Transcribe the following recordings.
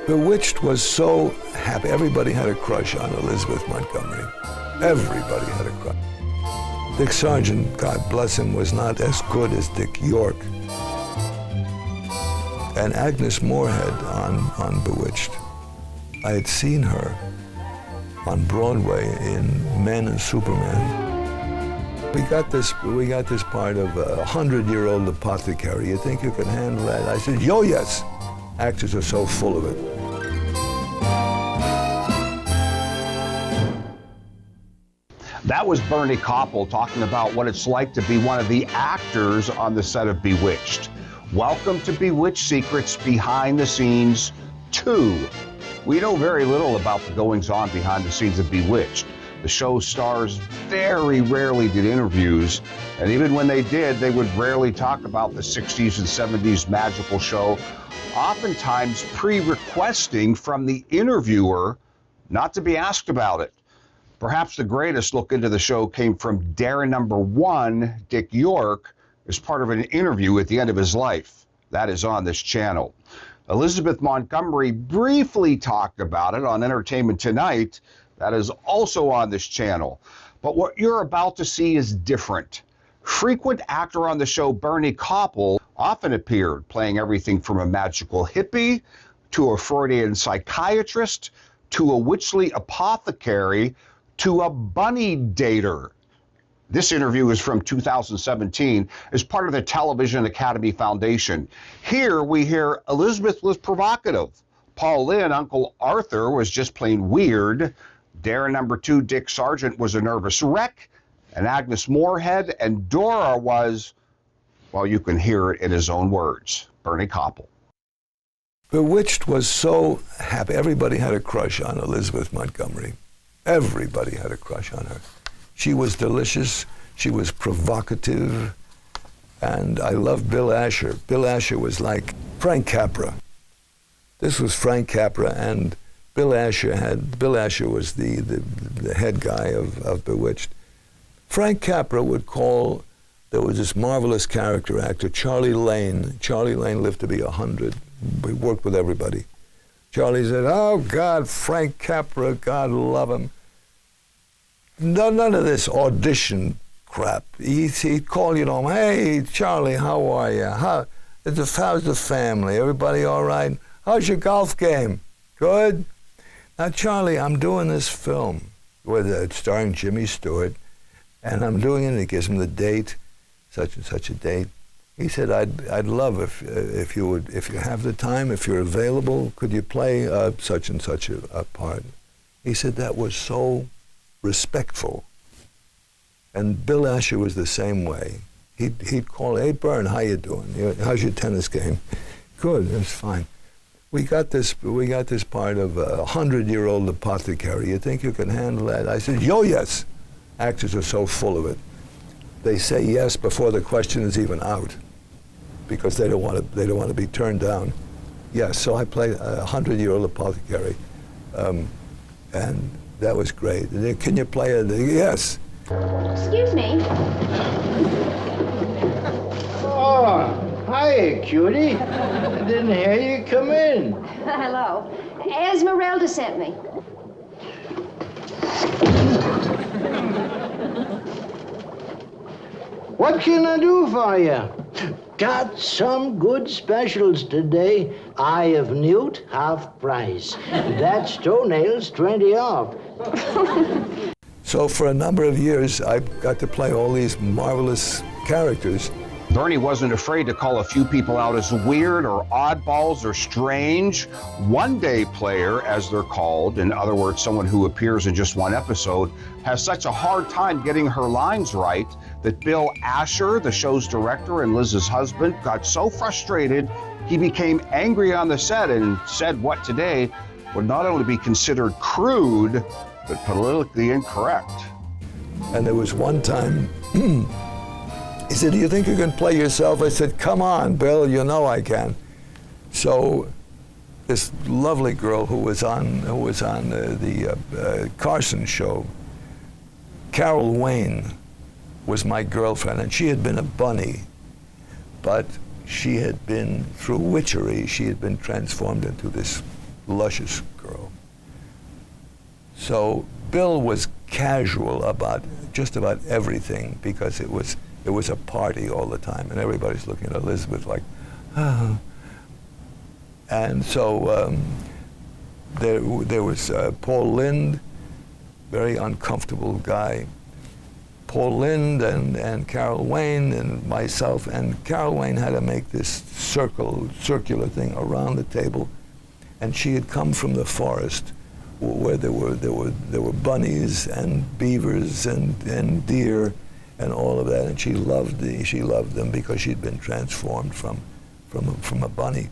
Bewitched was so happy. Everybody had a crush on Elizabeth Montgomery. Everybody had a crush. Dick Sargent, God bless him, was not as good as Dick York. And Agnes Moorehead on Bewitched. I had seen her on Broadway in Men and Superman. We got this part of a 100-year-old apothecary. You think you can handle that? I said, yo, yes. Actors are so full of it. That was Bernie Kopell talking about what it's like to be one of the actors on the set of Bewitched. Welcome to Bewitched Secrets Behind the Scenes 2. We know very little about the goings-on behind the scenes of Bewitched. The show stars very rarely did interviews, and even when they did, they would rarely talk about the 60s and 70s magical show, oftentimes pre-requesting from the interviewer not to be asked about it. Perhaps the greatest look into the show came from Dare number 1, Dick York, as part of an interview at the end of his life. That is on this channel. Elizabeth Montgomery briefly talked about it on Entertainment Tonight. That is also on this channel. But what you're about to see is different. Frequent actor on the show Bernie Kopell often appeared, playing everything from a magical hippie to a Freudian psychiatrist to a witchly apothecary to a bunny dater. This interview is from 2017 as part of the Television Academy Foundation. Here we hear Elizabeth was provocative. Paul Lynde, Uncle Arthur, was just plain weird. Dare number 2, Dick Sargent, was a nervous wreck. And Agnes Moorehead and Dora was, well, you can hear it in his own words. Bernie Kopell. Bewitched was so happy. Everybody had a crush on Elizabeth Montgomery. Everybody had a crush on her. She was delicious. She was provocative. And I loved Bill Asher. Bill Asher was like Frank Capra. This was Frank Capra, and Bill Asher was the head guy of Bewitched. Frank Capra would call, there was this marvelous character actor, Charlie Lane. Charlie Lane lived to be 100. He worked with everybody. Charlie said, oh God, Frank Capra, God love him. None of this audition crap. He'd call you home, hey Charlie, how are you? How's the family? Everybody all right? How's your golf game? Good? Now Charlie, I'm doing this film with starring Jimmy Stewart, and I'm doing it, and he gives him the date, such and such a date. He said, I'd love if you have the time, if you're available, could you play such and such a part? He said that was so respectful. And Bill Asher was the same way. He'd call, hey Bern, how you doing? How's your tennis game? Good, it's fine. We got this part of a 100-year-old apothecary. You think you can handle that? I said, yo, yes. Actors are so full of it. They say yes before the question is even out, because they don't want to be turned down. Yes, so I played a 100-year-old apothecary, and that was great. Can you play it? Yes. Excuse me. Oh, hi, cutie. I didn't hear you come in. Hello. Esmeralda sent me. What can I do for you? Got some good specials today. Eye of newt, half price. That's toenails, 20 off. So for a number of years, I got to play all these marvelous characters. Bernie wasn't afraid to call a few people out as weird or oddballs or strange. One-day player, as they're called, in other words, someone who appears in just one episode, has such a hard time getting her lines right that Bill Asher, the show's director and Liz's husband, got so frustrated he became angry on the set and said what today would not only be considered crude, but politically incorrect. And there was one time, he said, do you think you can play yourself? I said, come on, Bill, you know I can. So this lovely girl who was on the Carson show, Carol Wayne, was my girlfriend, and she had been a bunny, but she had been, through witchery, she had been transformed into this luscious girl. So Bill was casual about just about everything because it was a party all the time, and everybody's looking at Elizabeth like, ah. And so there was Paul Lynde, very uncomfortable guy. Paul Lynde and Carol Wayne and myself, and Carol Wayne had to make this circular thing around the table, and she had come from the forest where there were bunnies and beavers and deer and all of that, and she loved them because she'd been transformed from a bunny.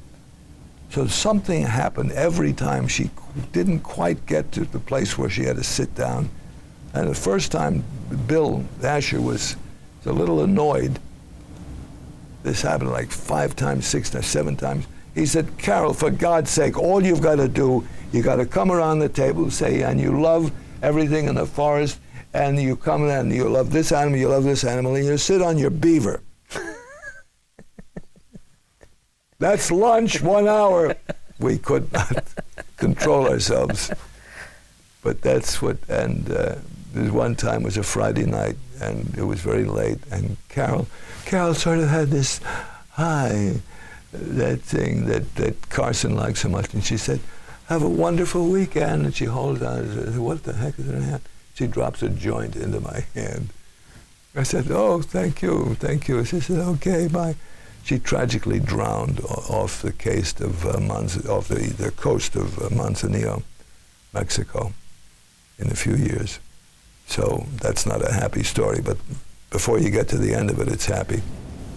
So something happened every time she didn't quite get to the place where she had to sit down. And the first time Bill Asher was a little annoyed, this happened like 5 times, 6 times, 7 times. He said, Carol, for God's sake, all you've got to do, you got to come around the table and say, and you love everything in the forest, and you come and you love this animal, and you sit on your beaver. That's lunch, 1 hour. We could not control ourselves. But that's what, and there one time was a Friday night, and it was very late, and Carol sort of had this, hi, that thing that Carson likes so much, and she said, have a wonderful weekend, and she holds out, and said, what the heck is in her hand? She drops a joint into my hand. I said, oh, thank you. She said, okay, bye. She tragically drowned off the coast of Manzanillo, Mexico, in a few years. So that's not a happy story, but before you get to the end of it, it's happy.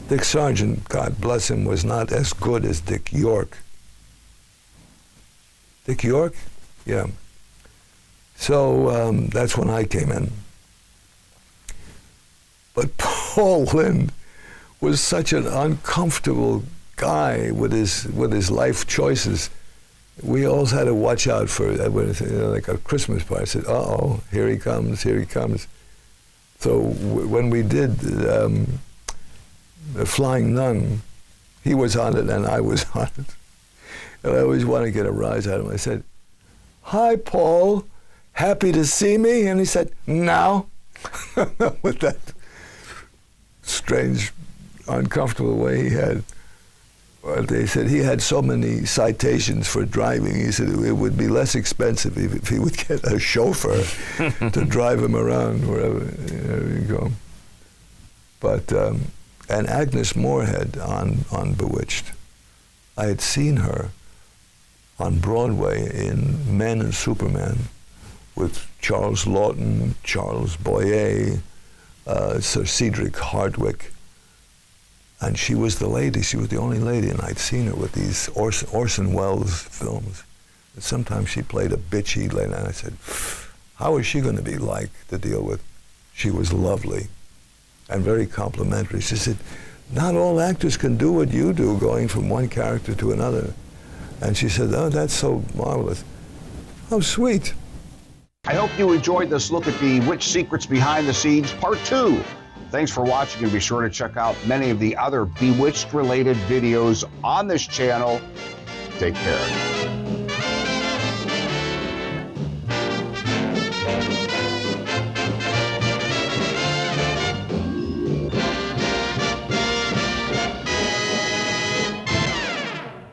Dick Sargent, God bless him, was not as good as Dick York. Dick York? Yeah. So that's when I came in. But Paul Lynde was such an uncomfortable guy with his life choices. We always had to watch out for, like a Christmas party. I said, uh-oh, here he comes. So when we did The Flying Nun, he was on it and I was on it. And I always wanted to get a rise out of him. I said, hi, Paul, happy to see me? And he said, no. With that strange, uncomfortable way he had. They said he had so many citations for driving. He said it would be less expensive if he would get a chauffeur to drive him around wherever you go. But and Agnes Moorehead on Bewitched, I had seen her on Broadway in Men and Superman with Charles Laughton, Charles Boyer, Sir Cedric Hardwicke. And she was the lady, she was the only lady, and I'd seen her with these Orson Welles films. And sometimes she played a bitchy lady, and I said, how is she going to be like to deal with? She was lovely and very complimentary. She said, not all actors can do what you do, going from one character to another. And she said, oh, that's so marvelous. Oh, sweet. I hope you enjoyed this look at Bewitched Secrets Behind the Scenes, Part 2. Thanks for watching, and be sure to check out many of the other Bewitched-related videos on this channel. Take care.